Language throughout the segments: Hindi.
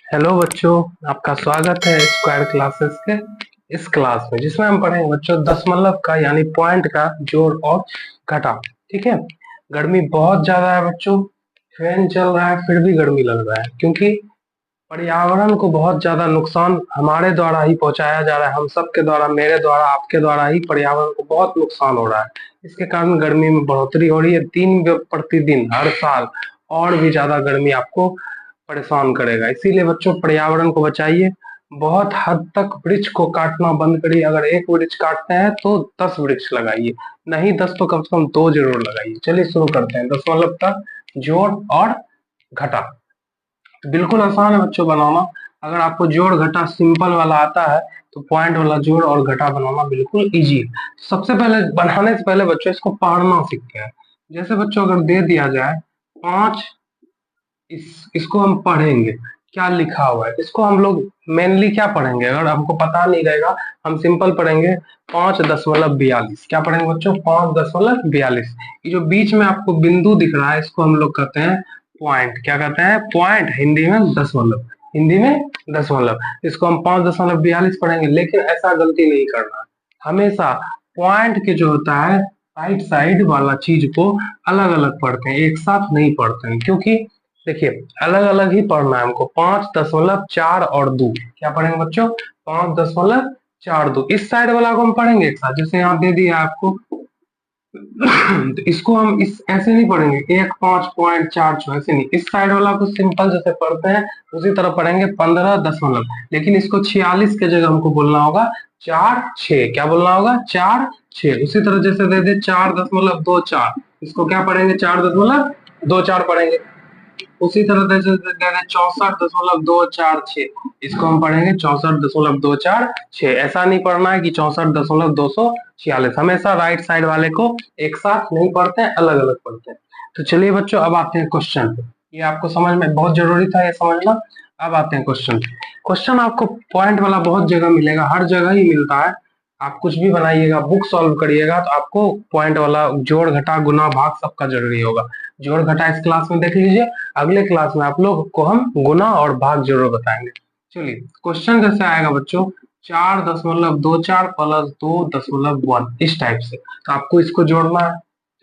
हेलो बच्चों, आपका स्वागत है स्क्वायर क्लासेस के इस क्लास में, जिसमें हम पढ़ेंगे बच्चों दशमलव का यानी पॉइंट का जोड़ और घटा। ठीक है। गर्मी बहुत ज्यादा है बच्चों, फैन चल रहा है फिर भी गर्मी लग रहा है, क्योंकि पर्यावरण को बहुत ज्यादा नुकसान हमारे द्वारा ही पहुंचाया जा रहा है। हम सबके द्वारा, मेरे द्वारा, आपके द्वारा ही पर्यावरण को बहुत नुकसान हो रहा है। इसके कारण गर्मी में बढ़ोतरी हो रही है दिन प्रतिदिन, हर साल और भी ज्यादा गर्मी आपको परेशान करेगा। इसीलिए बच्चों पर्यावरण को बचाइए। बहुत हद तक वृक्ष को काटना बंद करिए। अगर एक वृक्ष काटते हैं तो 10 वृक्ष लगाइए, नहीं 10 तो कम से कम 2 जरूर लगाइए। चलिए शुरू करते हैं दशमलव का जोड़ और घटा। तो बिल्कुल आसान है बच्चों बनाना। अगर आपको जोड़ घटा सिंपल वाला आता है तो पॉइंट वाला जोड़ और घटा बनाना बिल्कुल इजी है। सबसे पहले बनाने से पहले बच्चों इसको पढ़ना सीखते हैं। जैसे बच्चों अगर दे दिया जाए 5, इसको हम पढ़ेंगे क्या लिखा हुआ है। इसको हम लोग मेनली क्या पढ़ेंगे, अगर हमको पता नहीं रहेगा हम सिंपल पढ़ेंगे 5.42। क्या पढ़ेंगे बच्चों? 5.42। ये जो बीच में आपको बिंदु दिख रहा है इसको हम लोग कहते हैं पॉइंट। क्या कहते हैं? पॉइंट। हिंदी में दशमलव। हिंदी में दशमलव। इसको हम 5.42 पढ़ेंगे, लेकिन ऐसा गलती नहीं करना। हमेशा पॉइंट के जो होता है साइड साइड वाला चीज को अलग अलग पढ़ते हैं, एक साथ नहीं पढ़ते हैं। क्योंकि देखिए अलग अलग ही पढ़ना है हमको। 5.4 और 2 क्या पढ़ेंगे बच्चों? 5.42। इस साइड वाला को हम पढ़ेंगे एक साथ, जैसे यहाँ दे दिया आपको। तो इसको हम इस ऐसे नहीं पढ़ेंगे 1 5.4 ऐसे नहीं। इस साइड वाला को सिंपल जैसे पढ़ते हैं उसी तरह पढ़ेंगे 15 दशमलव। लेकिन इसको 46 के जगह हमको बोलना होगा 4 6। क्या बोलना होगा? 4 6। उसी तरह जैसे दे दे 4.24, इसको क्या पढ़ेंगे? 4.24 पढ़ेंगे। उसी तरह जैसे 64.246, इसको हम पढ़ेंगे 64.246। ऐसा नहीं पढ़ना है कि 64.246। हमेशा राइट साइड वाले को एक साथ नहीं पढ़ते हैं, अलग अलग पढ़ते हैं। तो चलिए बच्चों अब आते हैं क्वेश्चन पे। ये आपको समझ में बहुत जरूरी था ये समझना। अब आते हैं क्वेश्चन। क्वेश्चन आपको पॉइंट वाला बहुत जगह मिलेगा, हर जगह ही मिलता है। आप कुछ भी बनाइएगा, बुक सॉल्व करिएगा तो आपको पॉइंट वाला जोड़ घटा गुना भाग सबका जरूरी होगा। जोड़ घटा इस क्लास में देख लीजिए, अगले क्लास में आप लोग को हम गुना और भाग जरूर बताएंगे। चलिए क्वेश्चन कैसे आएगा बच्चों? 4.24 प्लस 2.1, इस टाइप से। तो आपको इसको जोड़ना है।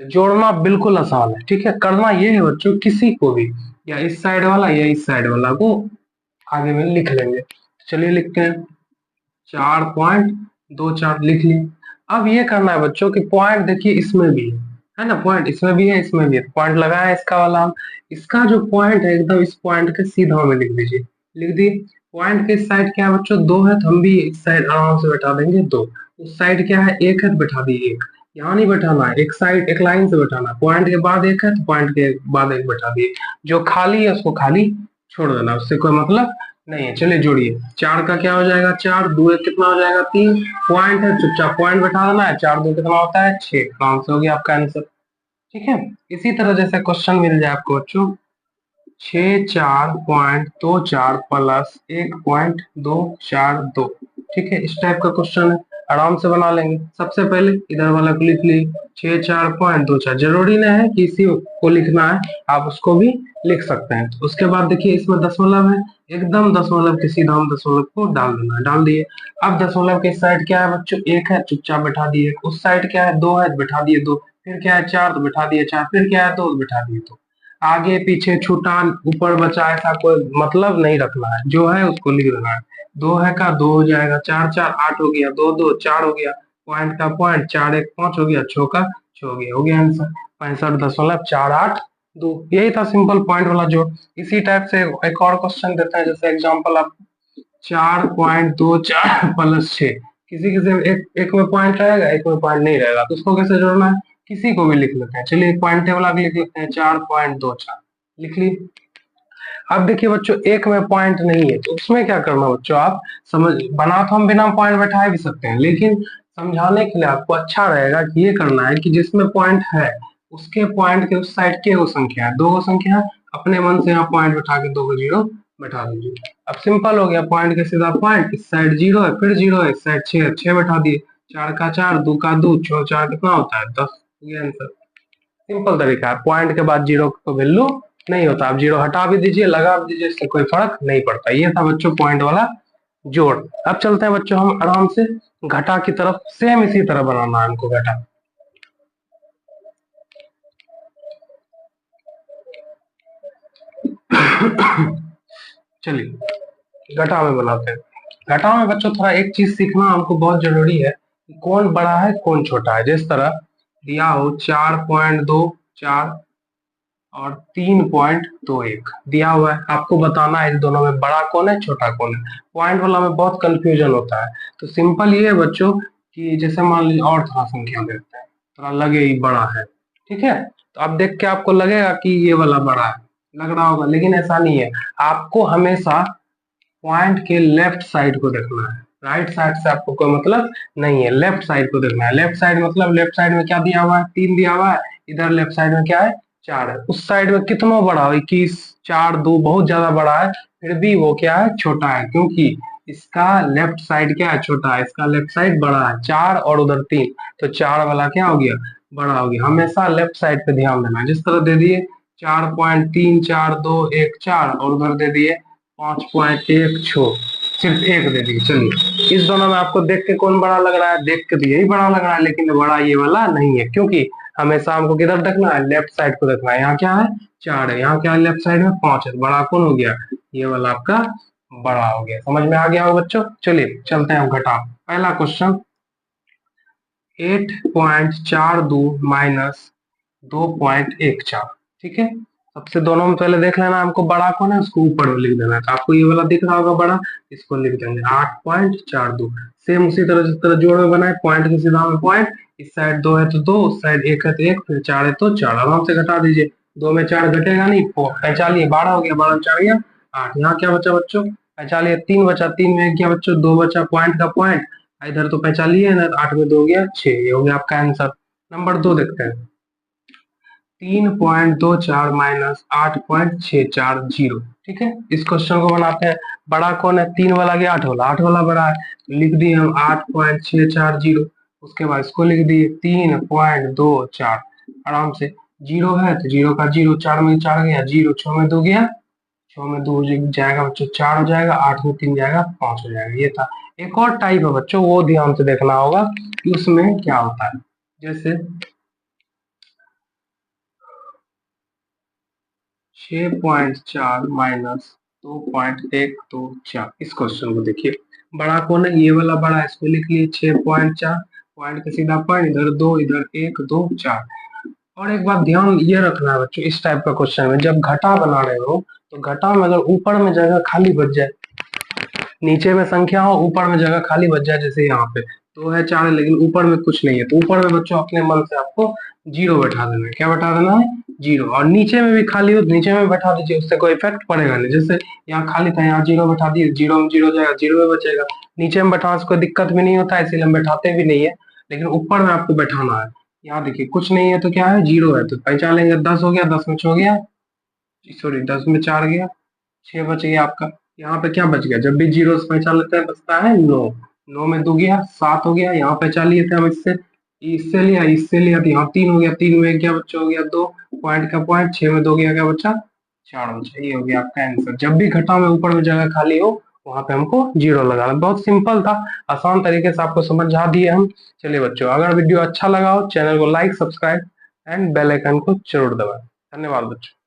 जोड़ना बिल्कुल आसान है, ठीक है। करना ये है बच्चों, किसी को भी या इस साइड वाला या इस साइड वाला को आगे में लिख लेंगे। चलिए लिखते हैं 4.24 लिख लिए। अब ये करना है बच्चों कि पॉइंट देखिए इसमें भी है ना, पॉइंट इसमें भी है इसमें भी है। पॉइंट लगा है इसका वाला हम, इसका जो पॉइंट है एकदम इस पॉइंट के सीधा में लिख दीजिए। लिख दी। पॉइंट के इस साइड क्या है बच्चों? 2 है तो हम भी इस साइड आराम से बैठा देंगे 2। उस साइड क्या है? 1 है तो बैठा दिए 1। यहाँ नहीं बैठाना है, एक साइड एक लाइन से बैठाना है। पॉइंट के बाद 1 है तो पॉइंट के बाद 1 बैठा दिए। जो खाली है उसको खाली छोड़ देना, उससे कोई मतलब नहीं है। चलिए जोड़िए। 4 का क्या हो जाएगा? 4 2 1 कितना हो जाएगा? 3। पॉइंट है, चुपचाप पॉइंट बैठा देना है। 4 2 कितना होता है? 6। आराम से हो गया आपका आंसर। ठीक है। इसी तरह जैसे क्वेश्चन मिल जाए आपको बच्चों 64.24 प्लस 1.242। ठीक है, इस टाइप का क्वेश्चन है, आराम से बना लेंगे। सबसे पहले इधर वाला को लिख ली 64.24। जरूरी नहीं है कि इसी को लिखना है, आप उसको भी लिख सकते हैं। तो उसके बाद देखिए इसमें दशमलव है, एकदम दशमलव के सीधा हम दशमलव को डाल देना है। डाल दिए। अब दशमलव के साइड क्या है बच्चों? 1 है, चुपचाप बैठा दिए। उस साइड क्या है? 2 है, बैठा दिए 2। फिर क्या है? 4 तो बैठा दिए 4। फिर क्या है? 2 तो बैठा दिए 2। आगे पीछे छूटा ऊपर बचा ऐसा कोई मतलब नहीं रखना है, जो है उसको लिख देना है। 2 है का 2 हो जाएगा, 4 4 8 हो गया, 2 2 4 हो गया। पॉइंट का पॉइंट, 4 1 5 हो गया, 6 का 6 हो गया। हो गया आंसर 65.48 2। यही था सिंपल पॉइंट वाला जोड़। इसी टाइप से एक और क्वेश्चन देते हैं, जैसे एग्जाम्पल आप 4.24 प्लस 6। किसी किसी में एक में पॉइंट रहेगा, एक में पॉइंट नहीं रहेगा, तो उसको कैसे जोड़ना है? किसी को भी लिख लेते हैं। चलिए एक पॉइंट टेबल आगे लिख लेते हैं 4.24 लिख ली। अब देखिए बच्चों एक में पॉइंट नहीं है तो उसमें क्या करना बच्चों, आप समझ बना तो हम बिना पॉइंट बैठाए भी सकते हैं, लेकिन समझाने के लिए आपको अच्छा रहेगा कि ये करना है कि जिसमें पॉइंट है उसके पॉइंट के उस साइड के वो संख्या है, 2 गो संख्या है, अपने मन से यहाँ पॉइंट बैठा के 2 को जीरो बैठा दीजिए। अब सिंपल हो गया, पॉइंट के सीधा पॉइंट, इस साइड 0 है, फिर 0 है, इस साइड 6 है, 6 बैठा दिए। 4 का 4 2 का 2 6 4 कितना होता है? 10। ये आंसर। सिंपल तरीका है, पॉइंट के बाद 0 को वैल्यू नहीं होता। आप जीरो हटा भी दीजिए, लगा भी दीजिए, इससे कोई फर्क नहीं पड़ता। ये था बच्चों पॉइंट वाला जोड़। अब चलते हैं बच्चों हम आराम से घटा की तरफ। सेम इसी तरह बनाना है हमको घटा। चलिए घटा में बनाते हैं। घटा में बच्चों थोड़ा एक चीज सीखना हमको बहुत जरूरी है, कौन बड़ा है कौन छोटा है। जिस तरह दिया हो 4.24 और 3.21 दिया हुआ है, आपको बताना है इन दोनों में बड़ा कौन है छोटा कौन है। पॉइंट वाला में बहुत कंफ्यूजन होता है। तो सिंपल ये है बच्चों कि जैसे मान लीजिए और थोड़ा संख्या देखते हैं, थोड़ा लगे ही बड़ा है, ठीक है। तो अब देख के आपको लगेगा कि ये वाला बड़ा है, लग रहा होगा, लेकिन ऐसा नहीं है। आपको हमेशा पॉइंट के लेफ्ट साइड को देखना है, राइट साइड से आपको कोई मतलब नहीं है, लेफ्ट साइड को देखना है। लेफ्ट साइड मतलब लेफ्ट साइड में क्या दिया हुआ है, 3 दिया हुआ है। इधर लेफ्ट साइड में क्या है, 4 है। उस साइड में कितना बड़ा हो, 21, 4, 2 बहुत ज्यादा बड़ा है, फिर भी वो क्या है, छोटा है, क्योंकि इसका लेफ्ट साइड क्या है, छोटा है, इसका लेफ्ट साइड बड़ा है, 4 और उधर 3, तो 4 वाला क्या हो गया, बड़ा हो गया। हमेशा लेफ्ट साइड पे ध्यान देना है। जिस तरह दे दिए 4.3424 और उधर दे दिए 5.16, सिर्फ एक दे दिए। चलिए इस दोनों में आपको देख के कौन बड़ा लग रहा है, देख के तो यही बड़ा लग रहा है, लेकिन बड़ा ये वाला नहीं है, क्योंकि हमेशा हमको किधर देखना है, लेफ्ट साइड को देखना है। यहाँ क्या है, 4 है, यहाँ क्या है, लेफ्ट साइड में 5 है, बड़ा कौन हो गया, ये वाला आपका बड़ा हो गया। समझ में आ गया हो बच्चों। चलिए चलते हैं घटा। पहला क्वेश्चन 8.42 माइनस 2.14, ठीक है। सबसे दोनों में पहले देख लेना हमको बड़ा कौन है, उसको ऊपर में लिख देना है। तो आपको ये वाला दिख रहा होगा बड़ा, इसको लिख देंगे 8.42। सेम उसी तरह जिस तरह जोड़ में बनाए, पॉइंट के सीधा में पॉइंट, इस साइड 2 है तो 2, उस साइड 1 है तो 1, फिर 4 है तो 4। आराम से घटा दीजिए, 2 में 4 घटेगा नहीं, 45 12 हो गया, 12 4 गया 8। यहाँ क्या बचा बच्चों, 45 3 बचा, 3 में 1 गया बच्चों, 2 बचा पॉइंट का पॉइंट, इधर तो 45 है ना, 8 में 2 गया 6, ये हो गया आपका आंसर। नंबर 2 देखते हैं, 3.24 माइनस 8.640, ठीक है। इस क्वेश्चन को बनाते हैं। बड़ा कौन है, 3 वाला गया 8 वाला, 8 वाला बड़ा है, तो लिख दिए हम 8.640। उसके बाद इसको लिख दिए 3.24, आराम से। जीरो है तो जीरो का जीरो, 4 में 4 गया जीरो, 6 में 2 गया, 6 में 2 जाएगा बच्चों 4 हो जाएगा, 8 में 3 जाएगा 5 हो जाएगा। ये था। एक और टाइप है बच्चों, वो ध्यान से देखना होगा कि उसमें क्या होता है। जैसे 6.4 माइनस 2.124, इस क्वेश्चन को देखिए। बड़ा कौन है, ये वाला बड़ा है, इसको लिख लिए 6.4, पॉइंट का सीधा पॉइंट, इधर 2 इधर 1 2 4। और एक बात ध्यान ये रखना है बच्चों, इस टाइप का क्वेश्चन में जब घटा बना रहे हो, तो घटा में अगर ऊपर में जगह खाली बच जाए, नीचे में संख्या हो ऊपर में जगह खाली बच जाए, जैसे यहाँ पे 2 है 4 है लेकिन ऊपर में कुछ नहीं है, तो ऊपर में बच्चों अपने मन से आपको जीरो बैठा देना है। क्या बैठा देना है, जीरो। और नीचे में भी खाली हो नीचे में बैठा दीजिए, उससे कोई इफेक्ट पड़ेगा नहीं। जैसे यहाँ खाली था, यहाँ जीरो बैठा दिए, जीरो में जीरो जाएगा, जीरो में बचेगा। नीचे में बैठाने से कोई दिक्कत भी नहीं होता है, इसीलिए हम बैठाते भी नहीं है, लेकिन ऊपर में आपको बैठाना है। यहाँ देखिए कुछ नहीं है तो क्या है, जीरो है, तो पहचानेंगे 10 हो गया, 10 में 6 गया, सॉरी 10 में 4 गया, 6 बच गया आपका। यहाँ पे क्या बच गया, जब भी जीरो से पहचान लेते हैं बचता है 9, 9 में 2 गया 7 हो गया, यहाँ पहचान लिए थे हम, इससे इससे लिया तो यहाँ 3 हो गया, 3 में क्या बच्चा हो गया 2, पॉइंट का पॉइंट, 6 में 2 गया क्या बच्चा 4 बचा। ये हो गया आपका आंसर। जब भी घटा में ऊपर में जगह खाली हो वहां पे हमको जीरो लगाना। बहुत सिंपल था, आसान तरीके से आपको समझा दिए हम। चलिए बच्चों, अगर वीडियो अच्छा लगा हो चैनल को like subscribe and bell icon को जरूर दबाएं। धन्यवाद बच्चों।